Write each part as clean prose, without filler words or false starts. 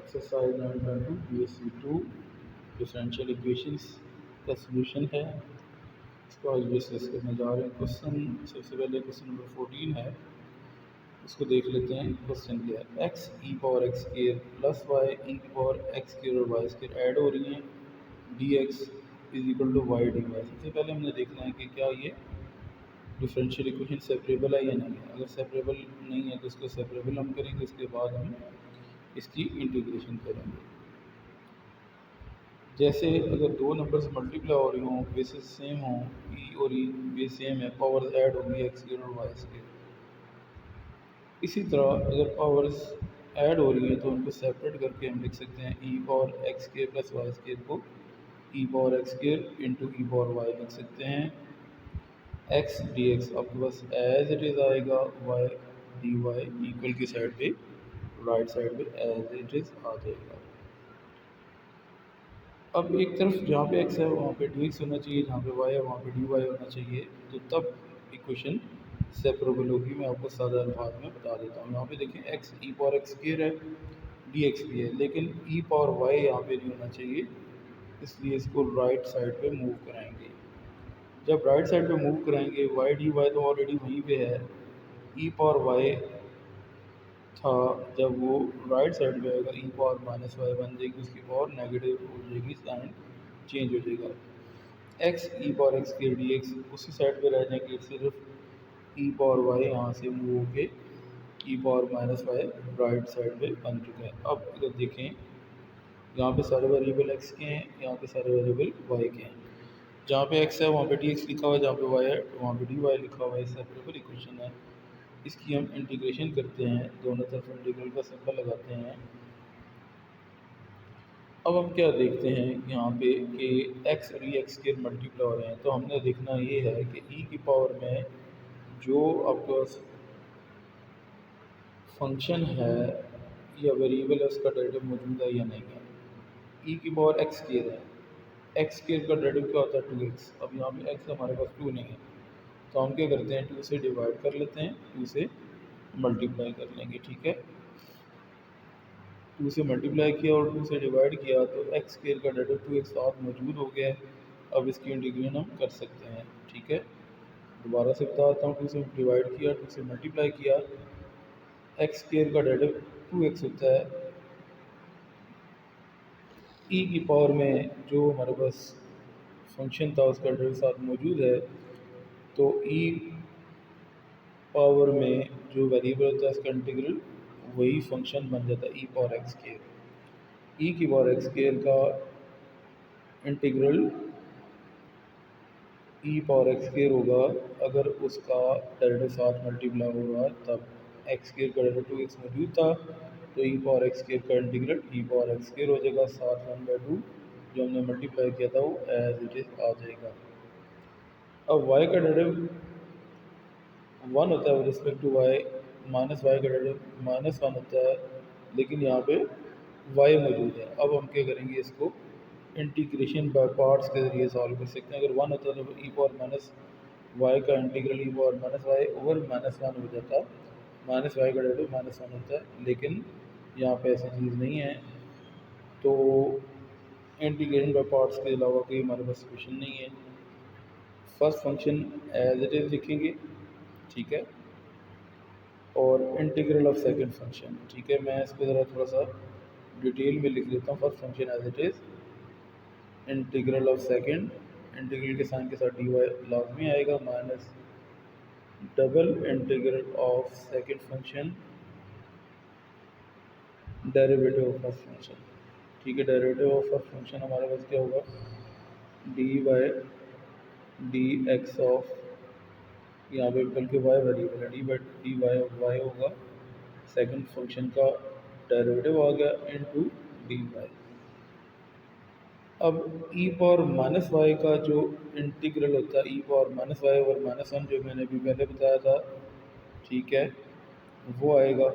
Exercise 9.2 BSc 2 differential equations का solution है। इसको आज डिस्कस करने जा रहे हैं। क्वेश्चन सबसे पहले क्वेश्चन नंबर 14 है, उसको देख लेते हैं। क्वेश्चन क्या है, x e power x square plus y e power x square और वाई स्केयर ऐड हो रही हैं, d x is equal to y d y. सबसे पहले हमने देखना है कि क्या ये डिफरेंशियल इक्वेशन सेपरेबल है या नहीं है। अगर सेपरेबल नहीं है तो इसको सेपरेबल हम करेंगे, उसके बाद हम इसकी इंटीग्रेशन करेंगे। जैसे अगर दो नंबर्स मल्टीप्लाई हो रही हों, बेसिस सेम हों, ई और ई बेस सेम है, पावर ऐड होगी एक्स स्केयर और वाई स्केयर। इसी तरह अगर पावर्स ऐड हो रही हैं तो उनको सेपरेट करके हम लिख सकते हैं e power x square plus y square को e power x square into e power y लिख सकते हैं। एक्स डी एक्स आपके पास एज इट इज़ आएगा, वाई डी वाई इक्वल की साइड पे राइट साइड पे एज इट इज़ आ जाएगा। अब एक तरफ जहाँ पे एक्स है वहाँ पे डी एक्स होना चाहिए, जहाँ पे वाई है वहाँ पे डी वाई होना चाहिए, तो तब इक्वेशन सेपरेबल होगी। मैं आपको सादा अल्फाज में बता देता हूँ। यहाँ पे देखें x e power x square है, डी एक्स भी है, लेकिन ई पावर वाई यहाँ पे नहीं होना चाहिए, इसलिए इसको राइट साइड पे मूव कराएंगे। जब राइट साइड पे मूव कराएंगे वाई डी वाई तो ऑलरेडी वहीं पे है, ई पावर वाई था जब वो राइट साइड पे आएगा ई पावर माइनस वाई बन जाएगी, उसकी पावर नेगेटिव हो जाएगी, साइन चेंज हो जाएगा। एक्स ई पावर एक्स के डी एक्स उसी साइड पे रह जाएंगे, सिर्फ ई पावर वाई यहाँ से मूव होके e power minus y right side पे बन चुका है। अब अगर देखें यहाँ पे सारे वेरिएबल एक्स के हैं, यहाँ पे सारे वेरिएबल वाई के हैं। जहाँ पे एक्स है वहाँ पे डी एक्स लिखा हुआ है, जहाँ पे वाई है वहाँ पे डी वाई लिखा हुआ है। सेपरेबल इक्वेशन है, इसकी हम इंटीग्रेशन करते हैं, दोनों तरफ इंटीग्रल का सिंबल लगाते हैं। अब हम क्या देखते हैं यहाँ पे कि एक्स और ई एक्स के मल्टीप्लाई हो रहे हैं, तो हमने देखना ये है कि ई की पावर में जो आपके पास फंक्शन है या वेरिएबल है उसका डेरिवेटिव मौजूद है या नहीं है। ई की पावर एक्स स्क्वायर है, एक्स स्क्वायर का डेरिवेटिव क्या होता है 2x। अब यहाँ पे x हमारे पास 2 नहीं है, तो हम क्या करते हैं 2 से डिवाइड कर लेते हैं, 2 से मल्टीप्लाई कर लेंगे। ठीक है, 2 से मल्टीप्लाई किया और 2 से डिवाइड किया तो एक्स स्क्वायर का डेरिवेटिव 2x साथ मौजूद हो गया है। अब इसकी इंटीग्रेशन हम कर सकते हैं। ठीक है, दोबारा से बताता हूँ, 2 से डिवाइड किया, 2 से मल्टीप्लाई किया, एक्स स्क्वायर का डेरिवेटिव 2x होता है। ई की पावर में जो हमारे पास फंक्शन था उसका डेरिवेटिव साथ मौजूद है, तो ई पावर में जो वेरिएबल होता है उसका इंटीग्रल वही फंक्शन बन जाता है ई पावर एक्स स्क्वायर। ई की पावर एक्स स्क्वायर का integral e power x square होगा अगर उसका डेरिवेटिव साथ मल्टीप्लाई होगा, तब एक्स स्क्वायर का डेरिवेटिव 2x मौजूद था तो ई पावर एक्स स्क्वायर का integral e power x square हो जाएगा, साथ 1/2 जो हमने मल्टीप्लाई किया था वो एज इट इज़ आ जाएगा। अब y का डेरिवेटिव 1 होता है with respect to y, minus y का डेरिवेटिव -1 होता है, लेकिन यहाँ पे y मौजूद है। अब हम क्या करेंगे, इसको इंटीग्रेशन बाय पार्ट्स के ज़रिए सॉल्व कर सकते हैं। अगर 1 होता है तो ई पावर माइनस वाई का integral e power minus Y over -1 हो जाता, माइनस वाई का डेरिवेटिव -1 होता है, लेकिन यहाँ पे ऐसी चीज़ नहीं है, तो इंटीग्रेशन बाय पार्ट्स के अलावा कोई हमारे पास क्वेश्चन नहीं है। First function as it is लिखेंगे, ठीक है, और इंटीग्रल ऑफ सेकंड फंक्शन। ठीक है, मैं इसको ज़रा थोड़ा सा डिटेल में लिख लेता हूँ। First function as it is, integral of second, integral के साइन के साथ डी वाई लाजमी आएगा, minus double integral of second function derivative of first function. ठीक है, डेरिवेटिव ऑफ फर्स्ट फंक्शन हमारे पास क्या होगा, d y d x of, यहाँ पे बल्कि वाई वेरिएबल है, डी वाई ऑफ वाई होगा, सेकंड फंक्शन का डेरिवेटिव आ गया इनटू डी वाई। अब ई पावर माइनस वाई का जो इंटीग्रल होता है, ई पावर माइनस वाई ओवर -1 जो मैंने अभी पहले बताया था, ठीक है, वो आएगा।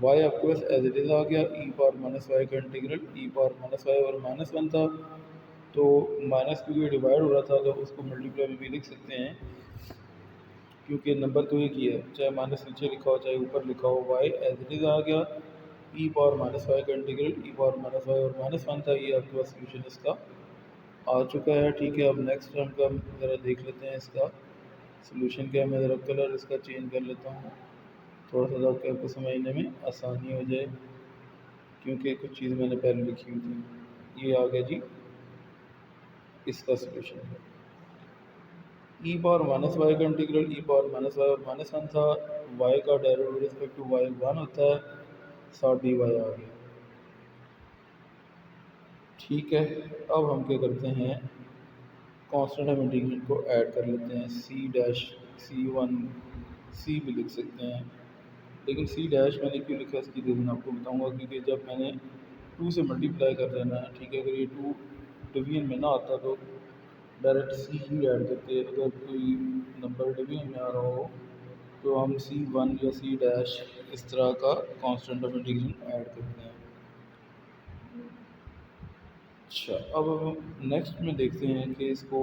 वाई आपके पास एज इट इज़ आ गया, ई पावर माइनस वाई का integral e power minus y और माइनस वन था, तो माइनस क्योंकि डिवाइड हो रहा था तो उसको मल्टीप्लाई में भी लिख सकते हैं, क्योंकि नंबर तो एक ही है, चाहे माइनस नीचे लिखा हो चाहे ऊपर लिखा हो। वाई एज इट इज़ आ गया, ई पावर माइनस वाई का integral e power minus y और माइनस वन था, ये आपके पास सोल्यूशन इसका आ चुका है। ठीक है, अब नेक्स्ट टर्म का ज़रा देख लेते हैं इसका सोल्यूशन क्या है। मैं ज़रा कलर इसका चेंज कर लेता हूँ थोड़ा सा ताकि आपको समझने में आसानी हो जाए, क्योंकि कुछ चीज़ मैंने पहले लिखी हुई थी। ये आ गया जी इसका solution, e power minus y का integral e power minus y और माइनस वन था, वाई का derivative respect to y one होता है, साथ डी वाई आ गया। ठीक है, अब हम क्या करते हैं, कांस्टेंट ऑफ इंटीग्रेशन को ऐड कर लेते हैं, सी डैश सी वन सी भी लिख सकते हैं, लेकिन सी डैश मैंने क्यों लिखा इसकी रीज़न आपको बताऊंगा, क्योंकि जब मैंने 2 से मल्टीप्लाई कर देना है, ठीक है, अगर ये 2 डिवीजन में ना आता तो डायरेक्ट सी ही ऐड करते, अगर कोई नंबर डिवीजन में आ रहा हो तो हम सी वन या सी डैश इस तरह का कांस्टेंट ऑफ इंटीग्रेशन ऐड करते हैं। अच्छा, अब हम नेक्स्ट में देखते हैं कि इसको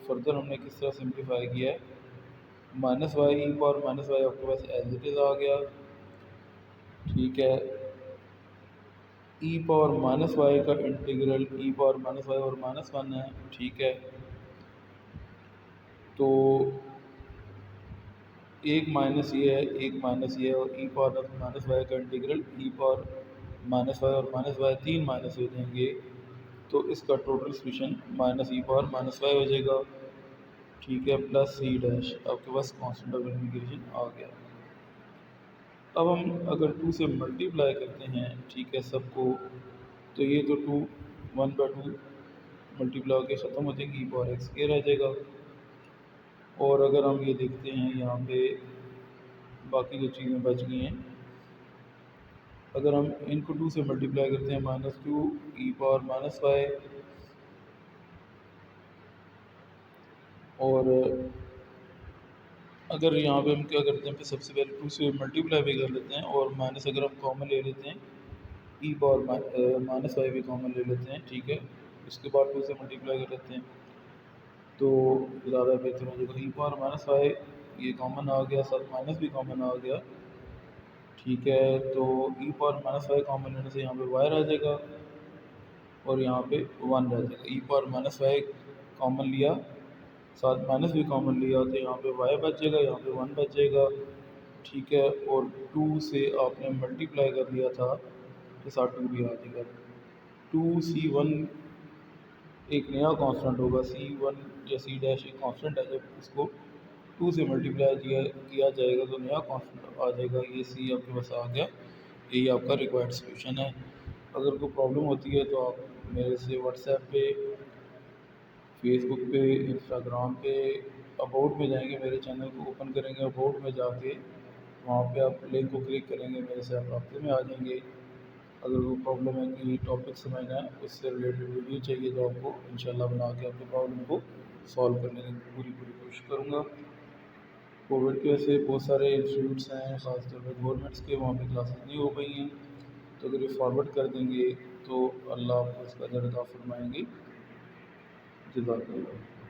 फर्दर हमने किस तरह सिंप्लीफाई किया है। Minus Y e power minus Y आपके पास एज इट इज़ आ गया। ठीक है, ई पावर माइनस वाई का integral e power minus y और माइनस वन है। ठीक है, तो एक माइनस ये है, एक माइनस ये है, और ई पावर माइनस वाई का integral e power minus y और माइनस वाई तीन माइनस हो जाएंगे, तो इसका टोटल सोल्यूशन माइनस ई पावर माइनस वाई हो जाएगा। ठीक है, प्लस सी डैश आपके पास कांस्टेंट ऑफ इंटीग्रेशन आ गया। अब हम अगर 2 से मल्टीप्लाई करते हैं, ठीक है, सबको, तो ये तो 2 1/2 मल्टीप्लाई होकर ख़त्म हो जाएगी, ई पावर एक्स के रह जाएगा। और अगर हम ये देखते हैं यहाँ पे बाकी जो चीज़ें बच गई हैं, अगर हम इनको 2 से मल्टीप्लाई करते हैं, -2 ई पावर माइनस वाई, और अगर यहाँ पे हम क्या करते हैं, फिर सबसे पहले 2 से मल्टीप्लाई भी कर लेते हैं, और माइनस अगर हम कॉमन ले लेते हैं, ई पावर माइनस वाई भी कॉमन ले लेते हैं। ठीक है, उसके बाद 2 से मल्टीप्लाई कर लेते हैं तो ज़्यादा बेहतर हो जाएगा। ई पावर माइनस वाई ये कॉमन आ गया, साथ माइनस भी कॉमन आ गया। ठीक है, तो ई पावर माइनस वाई कॉमन लेने से यहाँ पे वाई रह जाएगा और यहाँ पे वन रह जाएगा। ई पावर माइनस वाई कॉमन लिया, साथ माइनस भी कॉमन लिया, तो यहाँ पे वाई बच जाएगा, यहाँ पे वन बच जाएगा। ठीक है, और 2 से आपने मल्टीप्लाई कर लिया था तो साथ 2 भी आ जाएगा। 2c1 एक नया कांस्टेंट होगा, c1 या c डैश एक कांस्टेंट है, जब इसको 2 से मल्टीप्लाई किया जाएगा तो नया कांस्टेंट आ जाएगा। ये c आपके पास आ गया, यही आपका रिक्वायर्ड सोल्यूशन है। अगर कोई प्रॉब्लम होती है तो आप मेरे से व्हाट्सएप पे, फेसबुक पे, इंस्टाग्राम पे, अबाउट में जाएंगे, मेरे चैनल को ओपन करेंगे, अबाउट में जाके वहाँ पे आप लिंक को क्लिक करेंगे, मेरे से आप रब्ते में आ जाएंगे। अगर वो प्रॉब्लम है कि टॉपिक समझना है, उससे रिलेटेड वीडियो चाहिए तो आपको इंशाल्लाह बना के आपके प्रॉब्लम को सॉल्व करने की पूरी कोशिश करूँगा। कोविड की वजह से बहुत सारे इंस्टीट्यूट्स हैं, ख़ासतौर पर गवर्नमेंट्स के, वहाँ पे क्लासेस नहीं हो पाई हैं, तो अगर ये फॉरवर्ड कर देंगे तो अल्लाह आपको इसका अजर अता फरमाएंगे। जज़ाकल्लाह।